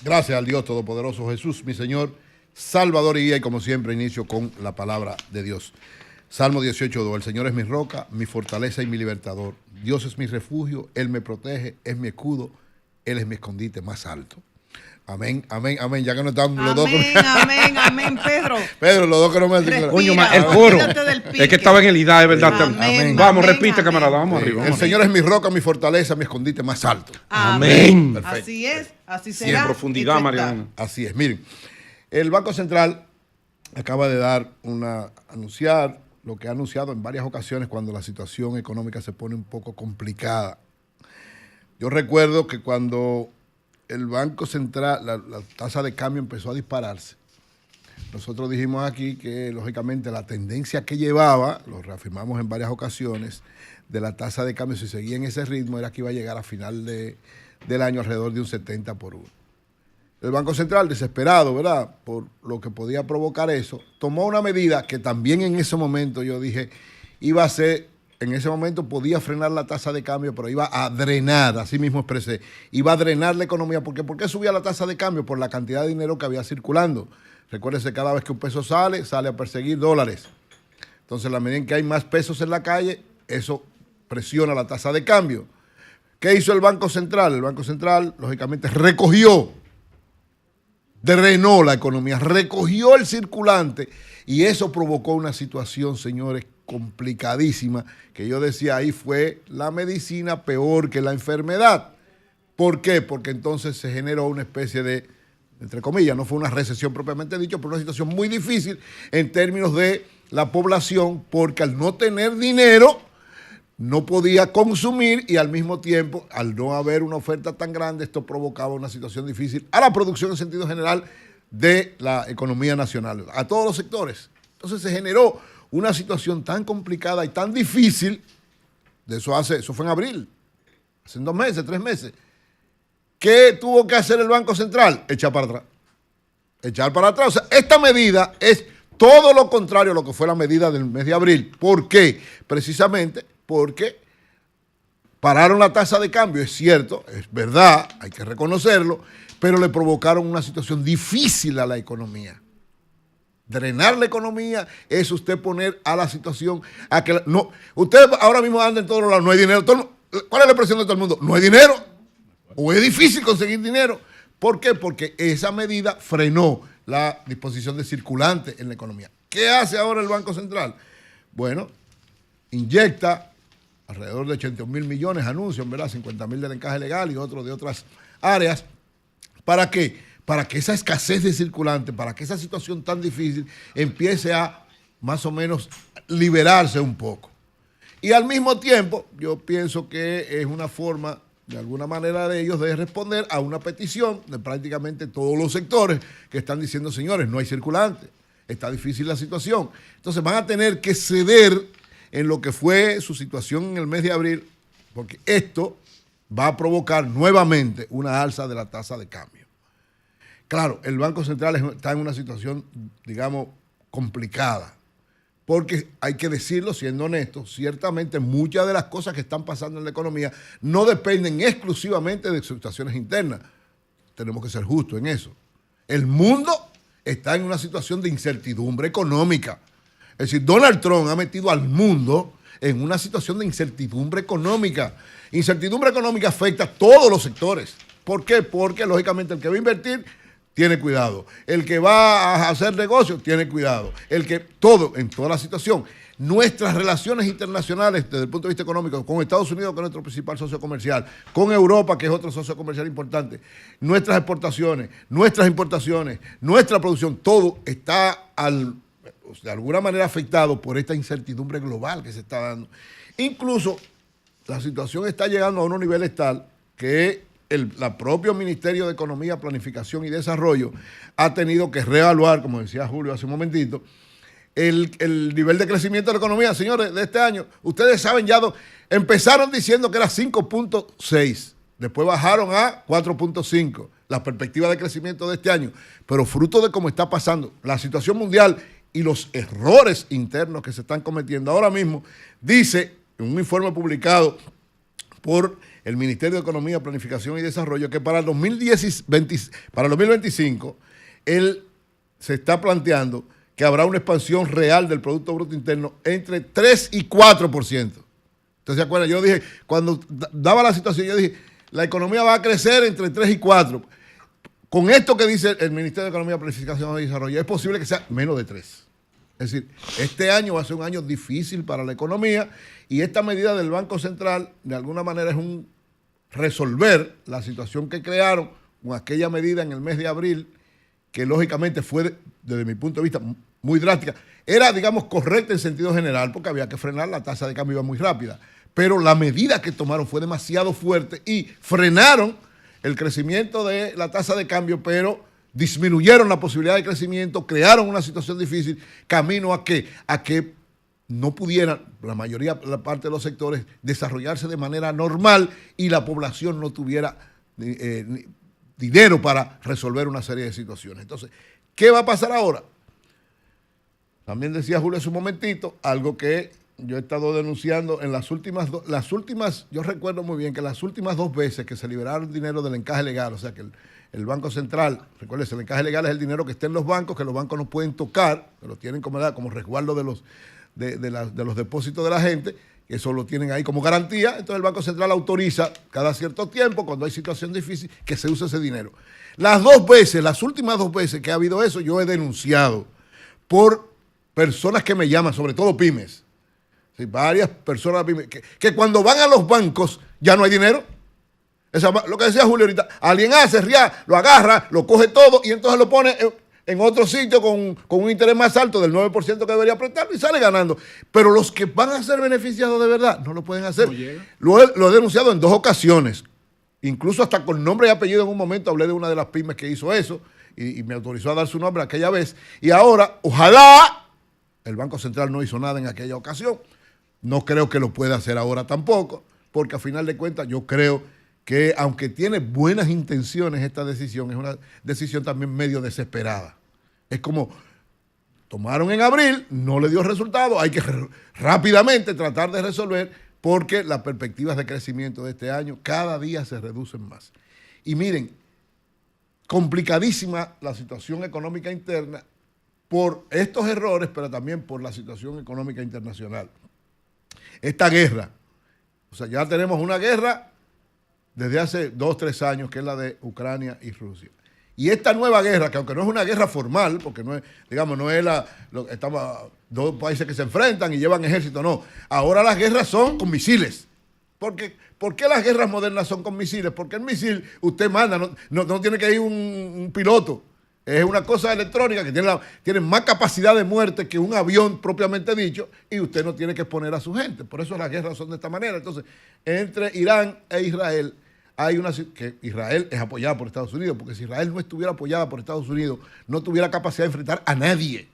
Gracias al Dios Todopoderoso Jesús, mi Señor, Salvador y guía, y como siempre inicio con la palabra de Dios. Salmo 18:2, el Señor es mi roca, mi fortaleza y mi libertador. Dios es mi refugio, Él me protege, es mi escudo, Él es mi escondite más alto. Amén, amén, amén. Ya que no están los dos. Amén, amén, Pedro. Pedro, los dos que no me han Coño, el coro. Es que estaba en el IDA, es verdad. Amén, vamos, amén, repite, amén. camarada, vamos arriba. El Señor es mi roca, mi fortaleza, mi escondite más alto. Amén. Perfecto. Así es, así Sí, será. en profundidad, y tú Mariana. Así es. Miren, el Banco Central acaba de anunciar lo que ha anunciado en varias ocasiones cuando la situación económica se pone un poco complicada. Yo recuerdo que cuando el Banco Central, la tasa de cambio empezó a dispararse, nosotros dijimos aquí que, lógicamente, la tendencia que llevaba, lo reafirmamos en varias ocasiones, de la tasa de cambio, si seguía en ese ritmo, era que iba a llegar a final del año alrededor de un 70 por 1. El Banco Central, desesperado, ¿verdad?, por lo que podía provocar eso, tomó una medida que también en ese momento yo dije iba a ser, en ese momento podía frenar la tasa de cambio, pero iba a drenar, así mismo expresé, iba a drenar la economía. ¿Por qué subía la tasa de cambio? Por la cantidad de dinero que había circulando. Recuérdense, cada vez que un peso sale a perseguir dólares. Entonces, a la medida en que hay más pesos en la calle, eso presiona la tasa de cambio. ¿Qué hizo el Banco Central? El Banco Central, lógicamente, drenó la economía, recogió el circulante y eso provocó una situación, señores, complicadísima, que yo decía, ahí fue la medicina peor que la enfermedad. ¿Por qué? Porque entonces se generó una especie de, entre comillas, no fue una recesión propiamente dicho, pero una situación muy difícil en términos de la población, porque al no tener dinero no podía consumir y al mismo tiempo, al no haber una oferta tan grande, esto provocaba una situación difícil a la producción en sentido general de la economía nacional, a todos los sectores. Entonces se generó una situación tan complicada y tan difícil, eso fue en abril, hace 2 meses, 3 meses. ¿Qué tuvo que hacer el Banco Central? Echar para atrás. Echar para atrás. O sea, esta medida es todo lo contrario a lo que fue la medida del mes de abril. ¿Por qué? Precisamente porque pararon la tasa de cambio, es cierto, es verdad, hay que reconocerlo, pero le provocaron una situación difícil a la economía. Drenar la economía es usted poner a la situación a que usted ahora mismo anda en todos lados, no hay dinero. ¿Cuál es la presión de todo el mundo? No hay dinero. O es difícil conseguir dinero. ¿Por qué? Porque esa medida frenó la disposición de circulante en la economía. ¿Qué hace ahora el Banco Central? Bueno, inyecta alrededor de 81.000 millones, anuncian, ¿verdad? 50.000 del encaje legal y otros de otras áreas. ¿Para qué? Para que esa escasez de circulante, para que esa situación tan difícil empiece a más o menos liberarse un poco. Y al mismo tiempo, yo pienso que es una forma, de alguna manera, de ellos de responder a una petición de prácticamente todos los sectores que están diciendo, señores, no hay circulante, está difícil la situación. Entonces van a tener que ceder en lo que fue su situación en el mes de abril, porque esto va a provocar nuevamente una alza de la tasa de cambio. Claro, el Banco Central está en una situación, digamos, complicada, porque hay que decirlo, siendo honestos, ciertamente muchas de las cosas que están pasando en la economía no dependen exclusivamente de situaciones internas. Tenemos que ser justos en eso. El mundo está en una situación de incertidumbre económica. Es decir, Donald Trump ha metido al mundo en una situación de incertidumbre económica. Incertidumbre económica afecta a todos los sectores. ¿Por qué? Porque, lógicamente, el que va a invertir tiene cuidado. El que va a hacer negocios tiene cuidado. En toda la situación. Nuestras relaciones internacionales, desde el punto de vista económico, con Estados Unidos, que es nuestro principal socio comercial, con Europa, que es otro socio comercial importante, nuestras exportaciones, nuestras importaciones, nuestra producción, todo está de alguna manera afectado por esta incertidumbre global que se está dando. Incluso la situación está llegando a unos niveles tal que la propio Ministerio de Economía, Planificación y Desarrollo ha tenido que reevaluar, como decía Julio hace un momentito, el nivel de crecimiento de la economía. Señores, de este año, ustedes saben ya, empezaron diciendo que era 5.6, después bajaron a 4.5, la perspectiva de crecimiento de este año, pero fruto de cómo está pasando la situación mundial y los errores internos que se están cometiendo ahora mismo, dice en un informe publicado por el Ministerio de Economía, Planificación y Desarrollo, que para el 2025 él se está planteando que habrá una expansión real del Producto Bruto Interno entre 3 y 4%. ¿Usted se acuerda? Yo dije, cuando daba la situación, yo dije, la economía va a crecer entre 3 y 4. Con esto que dice el Ministerio de Economía, Planificación y Desarrollo, es posible que sea menos de 3. Es decir, este año va a ser un año difícil para la economía y esta medida del Banco Central, de alguna manera, es un resolver la situación que crearon con aquella medida en el mes de abril, que lógicamente fue, desde mi punto de vista, muy drástica. Era, digamos, correcta en sentido general, porque había que frenar, la tasa de cambio iba muy rápida. Pero la medida que tomaron fue demasiado fuerte y frenaron el crecimiento de la tasa de cambio, pero disminuyeron la posibilidad de crecimiento, crearon una situación difícil, camino a que no pudieran, la mayoría, la parte de los sectores, desarrollarse de manera normal y la población no tuviera dinero para resolver una serie de situaciones. Entonces, ¿qué va a pasar ahora? También decía Julio hace un momentito, algo que yo he estado denunciando en las últimas, yo recuerdo muy bien que las últimas 2 veces que se liberaron dinero del encaje legal, o sea que el Banco Central, recuérdense, el encaje legal es el dinero que está en los bancos, que los bancos no pueden tocar, que lo tienen como resguardo de los depósitos de la gente, que eso lo tienen ahí como garantía. Entonces el Banco Central autoriza cada cierto tiempo, cuando hay situación difícil, que se use ese dinero. Las últimas 2 veces que ha habido eso, yo he denunciado por personas que me llaman, sobre todo pymes. Sí, varias personas pymes, que cuando van a los bancos ya no hay dinero. Lo que decía Julio ahorita, alguien hace RIA, lo agarra, lo coge todo y entonces lo pone en otro sitio con un interés más alto del 9% que debería prestar y sale ganando. Pero los que van a ser beneficiados de verdad no lo pueden hacer. No lo he denunciado en 2 ocasiones, incluso hasta con nombre y apellido. En un momento hablé de una de las pymes que hizo eso y me autorizó a dar su nombre aquella vez. Y ahora, ojalá, el Banco Central no hizo nada en aquella ocasión. No creo que lo pueda hacer ahora tampoco, porque a final de cuentas yo creo que aunque tiene buenas intenciones esta decisión, es una decisión también medio desesperada. Es como, tomaron en abril, no le dio resultado, hay que rápidamente tratar de resolver porque las perspectivas de crecimiento de este año cada día se reducen más. Y miren, complicadísima la situación económica interna por estos errores, pero también por la situación económica internacional. Esta guerra, o sea, ya tenemos una guerra desde hace 2 o 3 años, que es la de Ucrania y Rusia. Y esta nueva guerra, que aunque no es una guerra formal, porque no es, digamos, no es estamos 2 países que se enfrentan y llevan ejército, no. Ahora las guerras son con misiles. ¿Por qué las guerras modernas son con misiles? Porque el misil usted manda, no tiene que ir un piloto. Es una cosa electrónica que tiene más capacidad de muerte que un avión propiamente dicho y usted no tiene que exponer a su gente. Por eso las guerras son de esta manera. Entonces, entre Irán e Israel, que Israel es apoyada por Estados Unidos, porque si Israel no estuviera apoyada por Estados Unidos, no tuviera capacidad de enfrentar a nadie.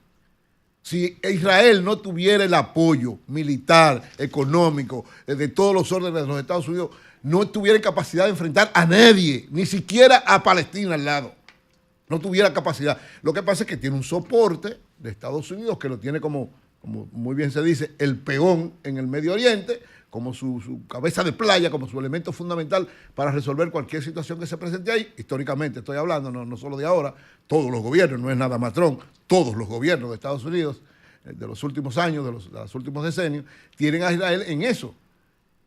Si Israel no tuviera el apoyo militar, económico, de todos los órdenes de los Estados Unidos, no tuviera capacidad de enfrentar a nadie, ni siquiera a Palestina al lado. No tuviera capacidad. Lo que pasa es que tiene un soporte de Estados Unidos que lo tiene como muy bien se dice, el peón en el Medio Oriente, como su cabeza de playa, como su elemento fundamental para resolver cualquier situación que se presente ahí. Históricamente estoy hablando, no solo de ahora, todos los gobiernos, no es nada más Trump, todos los gobiernos de Estados Unidos de los últimos años, de los últimos decenios, tienen a Israel en eso.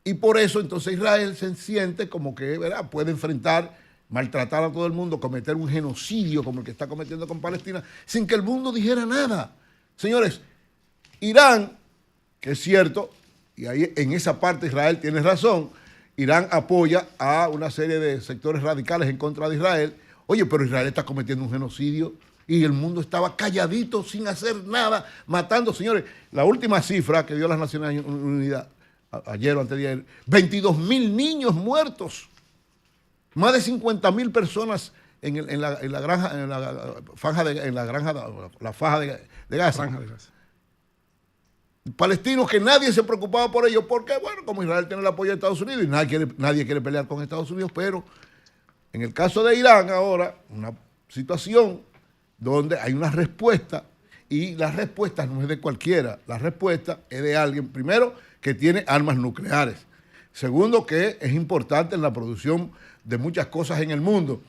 Y por eso entonces Israel se siente como que, ¿verdad?, puede enfrentar, maltratar a todo el mundo, cometer un genocidio como el que está cometiendo con Palestina, sin que el mundo dijera nada. Señores, Irán, que es cierto, y ahí en esa parte Israel tiene razón, Irán apoya a una serie de sectores radicales en contra de Israel. Oye, pero Israel está cometiendo un genocidio y el mundo estaba calladito, sin hacer nada, matando. Señores, la última cifra que dio las Naciones Unidas, ayer o anteayer, 22.000 niños muertos, más de 50.000 personas en la faja de Gaza. Palestinos que nadie se preocupaba por ellos, porque, bueno, como Israel tiene el apoyo de Estados Unidos y nadie quiere pelear con Estados Unidos, pero en el caso de Irán ahora, una situación donde hay una respuesta, y la respuesta no es de cualquiera, la respuesta es de alguien, primero, que tiene armas nucleares, Segundo, que es importante en la producción de muchas cosas en el mundo.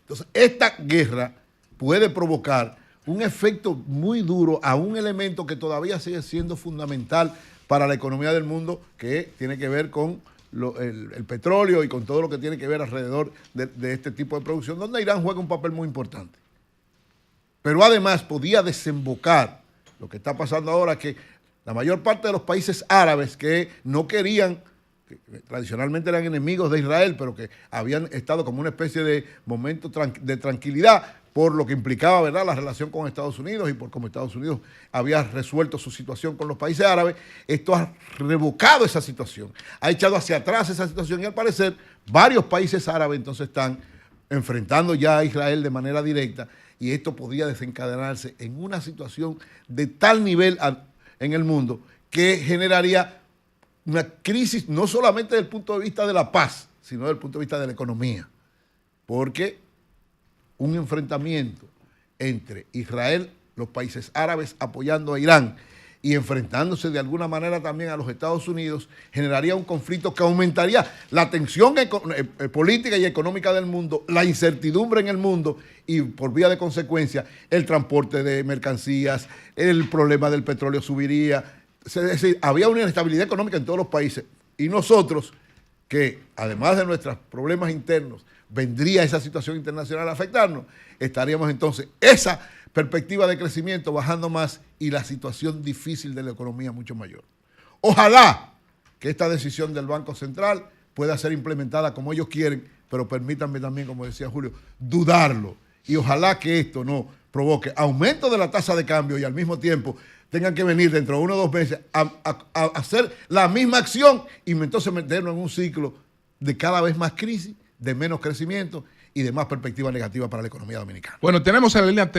Entonces, esta guerra puede provocar un efecto muy duro a un elemento que todavía sigue siendo fundamental para la economía del mundo, que tiene que ver con el petróleo y con todo lo que tiene que ver alrededor de este tipo de producción, donde Irán juega un papel muy importante. Pero además podía desembocar lo que está pasando ahora, que la mayor parte de los países árabes que no querían, que tradicionalmente eran enemigos de Israel, pero que habían estado como una especie de momento de tranquilidad por lo que implicaba, ¿verdad?, la relación con Estados Unidos y por cómo Estados Unidos había resuelto su situación con los países árabes. Esto ha revocado esa situación, ha echado hacia atrás esa situación y al parecer varios países árabes entonces están enfrentando ya a Israel de manera directa y esto podría desencadenarse en una situación de tal nivel en el mundo que generaría una crisis no solamente desde el punto de vista de la paz, sino desde el punto de vista de la economía, porque un enfrentamiento entre Israel, los países árabes apoyando a Irán y enfrentándose de alguna manera también a los Estados Unidos, generaría un conflicto que aumentaría la tensión política y económica del mundo, la incertidumbre en el mundo y por vía de consecuencia el transporte de mercancías, el problema del petróleo subiría. Es decir, había una inestabilidad económica en todos los países y nosotros, que además de nuestros problemas internos, vendría esa situación internacional a afectarnos, estaríamos entonces esa perspectiva de crecimiento bajando más y la situación difícil de la economía mucho mayor. Ojalá que esta decisión del Banco Central pueda ser implementada como ellos quieren, pero permítanme también, como decía Julio, dudarlo. Y ojalá que esto no provoque aumento de la tasa de cambio y al mismo tiempo tengan que venir dentro de 1 o 2 meses a hacer la misma acción y entonces meternos en un ciclo de cada vez más crisis, de menos crecimiento y de más perspectiva negativa para la economía dominicana. Bueno, tenemos en la línea